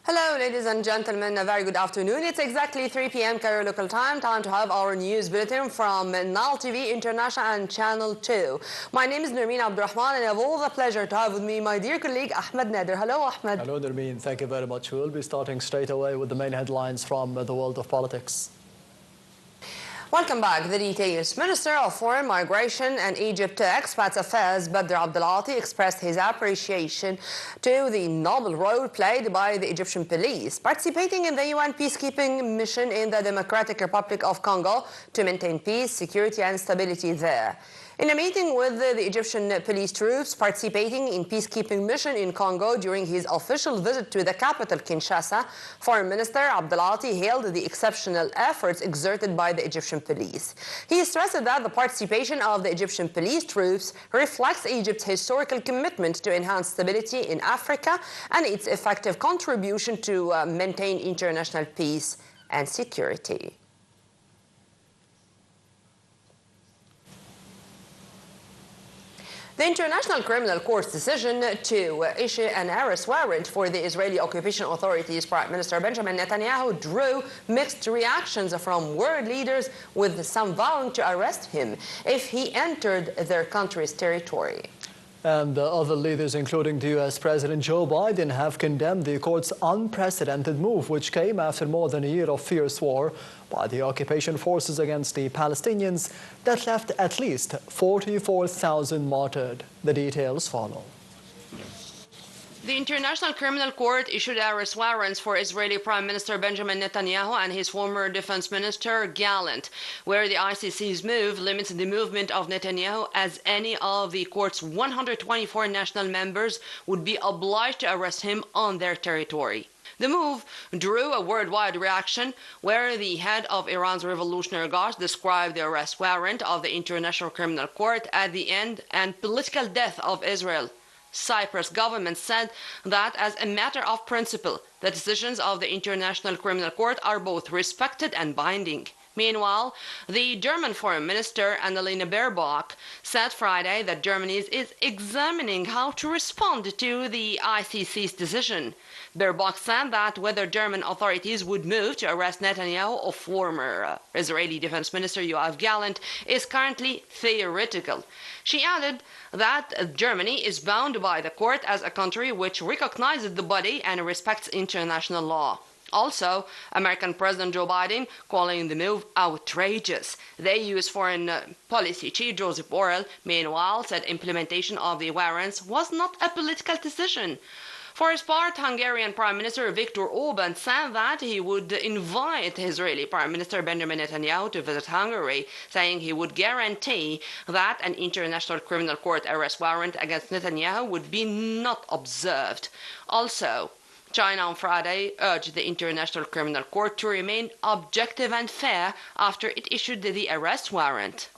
Hello, ladies and gentlemen. A very good afternoon. It's exactly 3 p.m. Cairo local time. Time to have our news bulletin from Nal TV International and Channel 2. My name is Nermeen Abdurrahman, and I have all the pleasure to have with me my dear colleague Ahmed Nader. Hello, Ahmed. Hello, Nermeen. Thank you very much. We'll be starting straight away with the main headlines from the world of politics. Welcome back. The details. Minister of Foreign Migration and Egypt Expat Affairs Badr Abdelati expressed his appreciation to the noble role played by the Egyptian police participating in the UN peacekeeping mission in the Democratic Republic of Congo to maintain peace, security and stability there. In a meeting with the Egyptian police troops participating in peacekeeping mission in Congo during his official visit to the capital, Kinshasa, Foreign Minister Abdelati hailed the exceptional efforts exerted by the Egyptian police. He stressed that the participation of the Egyptian police troops reflects Egypt's historical commitment to enhance stability in Africa and its effective contribution to maintain international peace and security. The International Criminal Court's decision to issue an arrest warrant for the Israeli occupation authorities' Prime Minister Benjamin Netanyahu drew mixed reactions from world leaders, with some vowing to arrest him if he entered their country's territory. And other leaders, including the US President Joe Biden, have condemned the court's unprecedented move, which came after more than a year of fierce war by the occupation forces against the Palestinians that left at least 44,000 martyred. The details follow. The International Criminal Court issued arrest warrants for Israeli Prime Minister Benjamin Netanyahu and his former Defense Minister Gallant, where the ICC's move limits the movement of Netanyahu, as any of the court's 124 national members would be obliged to arrest him on their territory. The move drew a worldwide reaction, where the head of Iran's Revolutionary Guard described the arrest warrant of the International Criminal Court as the end and political death of Israel. Cyprus government said that as a matter of principle, the decisions of the International Criminal Court are both respected and binding. Meanwhile, the German Foreign Minister Annalena Baerbock said Friday that Germany is examining how to respond to the ICC's decision. Baerbock said that whether German authorities would move to arrest Netanyahu or former Israeli Defense Minister Yoav Gallant is currently theoretical. She added that Germany is bound by the court as a country which recognizes the body and respects international law. Also, American President Joe Biden calling the move outrageous. The U.S. Foreign Policy Chief Joseph Borrell, meanwhile, said implementation of the warrants was not a political decision. For his part, Hungarian Prime Minister Viktor Orban said that he would invite Israeli Prime Minister Benjamin Netanyahu to visit Hungary, saying he would guarantee that an International Criminal Court arrest warrant against Netanyahu would be not observed. Also, China on Friday urged the International Criminal Court to remain objective and fair after it issued the arrest warrant.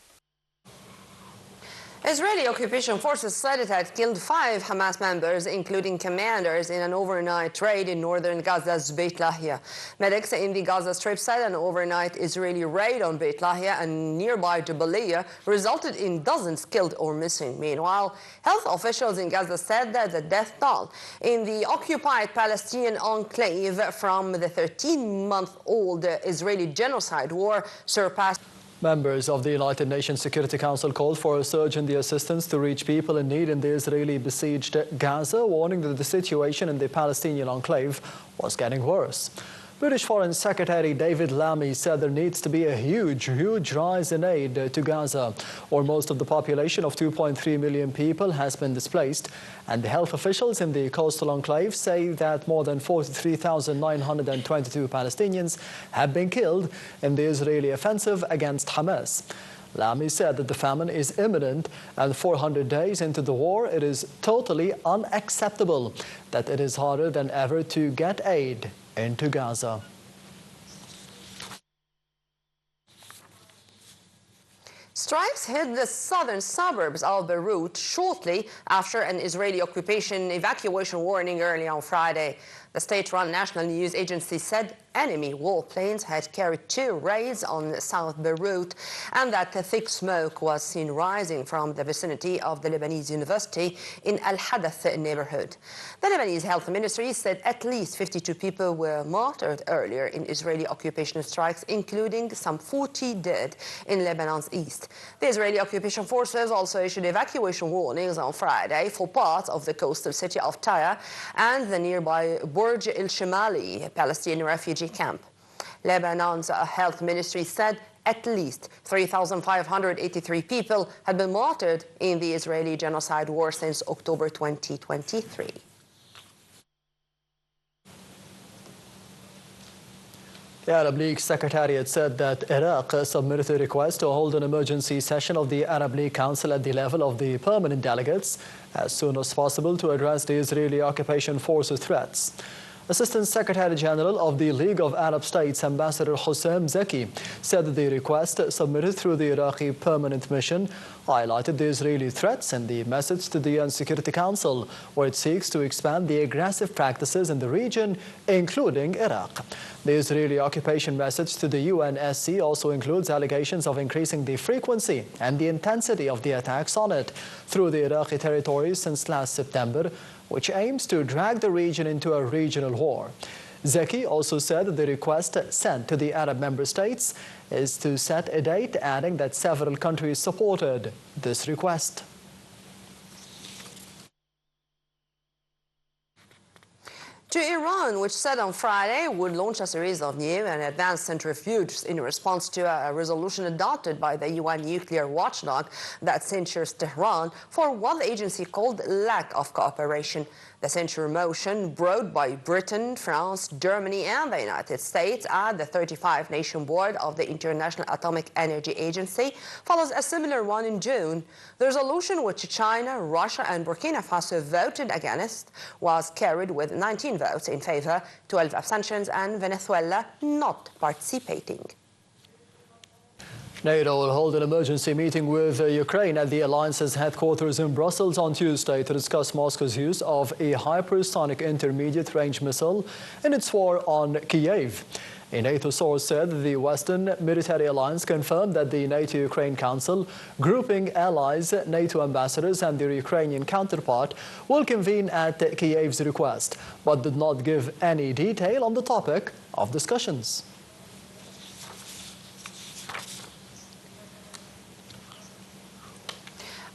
Israeli occupation forces said it had killed 5 Hamas members, including commanders, in an overnight raid in northern Gaza's Beit Lahia. Medics in the Gaza Strip said an overnight Israeli raid on Beit Lahia and nearby Jabalia resulted in dozens killed or missing. Meanwhile, health officials in Gaza said that the death toll in the occupied Palestinian enclave from the 13-month-old Israeli genocide war surpassed. Members of the United Nations Security Council called for a surge in the assistance to reach people in need in the Israeli besieged Gaza, warning that the situation in the Palestinian enclave was getting worse. British Foreign Secretary David Lammy said there needs to be a huge rise in aid to Gaza, where most of the population of 2.3 million people has been displaced, and the health officials in the coastal enclave say that more than 43,922 Palestinians have been killed in the Israeli offensive against Hamas. Lammy said that the famine is imminent, and 400 days into the war, it is totally unacceptable that it is harder than ever to get aid into Gaza. Strikes hit the southern suburbs of Beirut shortly after an Israeli occupation evacuation warning early on Friday. The state-run national news agency said enemy warplanes had carried 2 raids on South Beirut and that thick smoke was seen rising from the vicinity of the Lebanese university in Al-Hadath neighborhood. The Lebanese health ministry said at least 52 people were martyred earlier in Israeli occupation strikes, including some 40 dead in Lebanon's east. The Israeli occupation forces also issued evacuation warnings on Friday for parts of the coastal city of Tyre and the nearby Burj el-Shimali Palestinian refugee camp. Lebanon's health ministry said at least 3,583 people had been martyred in the Israeli genocide war since October 2023. The Arab League Secretariat said that Iraq submitted a request to hold an emergency session of the Arab League Council at the level of the permanent delegates as soon as possible to address the Israeli occupation forces threats. Assistant Secretary General of the League of Arab States, Ambassador Hossein Zeki, said that the request submitted through the Iraqi Permanent Mission highlighted the Israeli threats and the message to the UN Security Council, where it seeks to expand the aggressive practices in the region, including Iraq. The Israeli occupation message to the UNSC also includes allegations of increasing the frequency and the intensity of the attacks on it through the Iraqi territories since last September, which aims to drag the region into a regional war. Zeki also said that the request sent to the Arab member states is to set a date, adding that several countries supported this request. To Iran, which said on Friday would launch a series of new and advanced centrifuges in response to a resolution adopted by the UN nuclear watchdog that censures Tehran for what the agency called lack of cooperation. The censure motion, brought by Britain, France, Germany and the United States at the 35-nation board of the International Atomic Energy Agency, follows a similar one in June. The resolution, which China, Russia and Burkina Faso voted against, was carried with 19 votes in favor, 12 abstentions and Venezuela not participating. NATO will hold an emergency meeting with Ukraine at the alliance's headquarters in Brussels on Tuesday to discuss Moscow's use of a hypersonic intermediate-range missile in its war on Kiev. A NATO source said the Western military alliance confirmed that the NATO-Ukraine Council, grouping allies, NATO ambassadors and their Ukrainian counterpart, will convene at Kiev's request, but did not give any detail on the topic of discussions.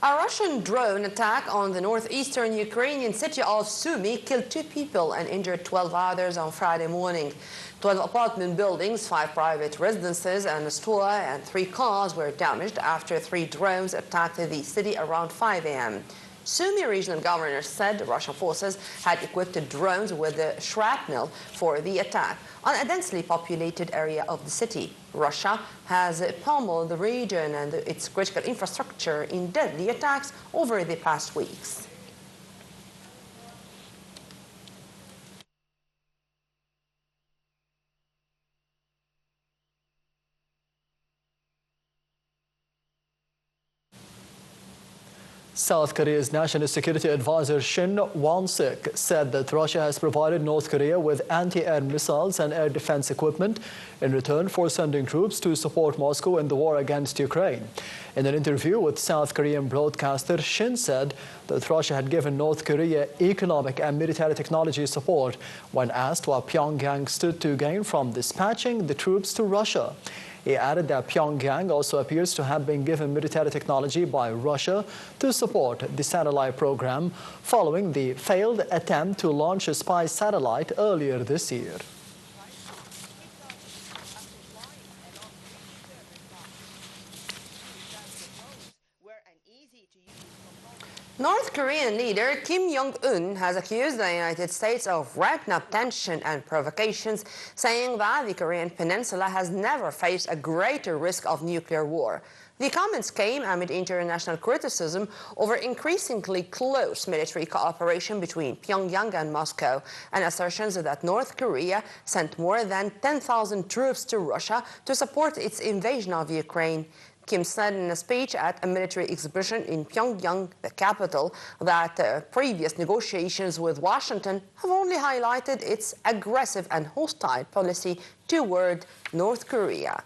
A Russian drone attack on the northeastern Ukrainian city of Sumy killed 2 people and injured 12 others on Friday morning. 12 apartment buildings, 5 private residences and a store and 3 cars were damaged after 3 drones attacked the city around 5 a.m. Sumy regional governor said Russian forces had equipped the drones with the shrapnel for the attack on a densely populated area of the city. Russia has pummeled the region and its critical infrastructure in deadly attacks over the past weeks. South Korea's National Security Advisor Shin Won-sik said that Russia has provided North Korea with anti-air missiles and air defense equipment in return for sending troops to support Moscow in the war against Ukraine. In an interview with South Korean broadcaster, Shin said that Russia had given North Korea economic and military technology support when asked what Pyongyang stood to gain from dispatching the troops to Russia. He added that Pyongyang also appears to have been given military technology by Russia to support the satellite program following the failed attempt to launch a spy satellite earlier this year. North Korean leader Kim Jong-un has accused the United States of ramping up tension and provocations, saying that the Korean peninsula has never faced a greater risk of nuclear war. The comments came amid international criticism over increasingly close military cooperation between Pyongyang and Moscow, and assertions that North Korea sent more than 10,000 troops to Russia to support its invasion of Ukraine. Kim said in a speech at a military exhibition in Pyongyang, the capital, that previous negotiations with Washington have only highlighted its aggressive and hostile policy toward North Korea.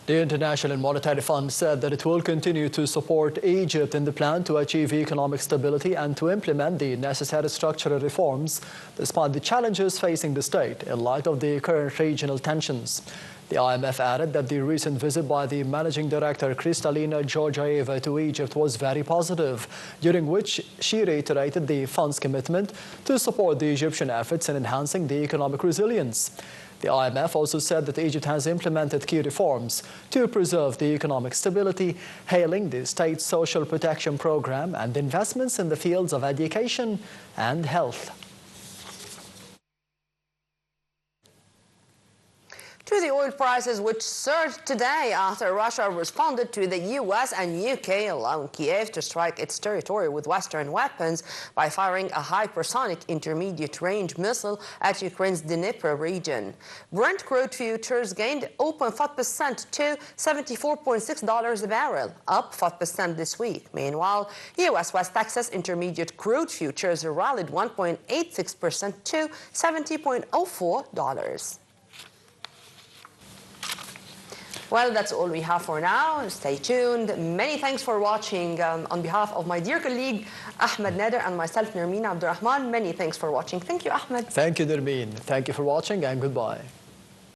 The International Monetary Fund said that it will continue to support Egypt in the plan to achieve economic stability and to implement the necessary structural reforms despite the challenges facing the state in light of the current regional tensions. The IMF added that the recent visit by the Managing Director Kristalina Georgieva to Egypt was very positive, during which she reiterated the fund's commitment to support the Egyptian efforts in enhancing the economic resilience. The IMF also said that Egypt has implemented key reforms to preserve the economic stability, hailing the state's social protection program and investments in the fields of education and health. To the oil prices, which surged today after Russia responded to the US and UK, allowing Kiev to strike its territory with Western weapons by firing a hypersonic intermediate-range missile at Ukraine's Dnipro region. Brent crude futures gained 0.5% to $74.6 a barrel, up 5% this week. Meanwhile, US West Texas intermediate crude futures rallied 1.86% to $70.04. Well, that's all we have for now. Stay tuned. Many thanks for watching. On behalf of my dear colleague Ahmed Nader and myself, Nermeen Abdurrahman, many thanks for watching. Thank you, Ahmed. Thank you, Nermeen. Thank you for watching and goodbye.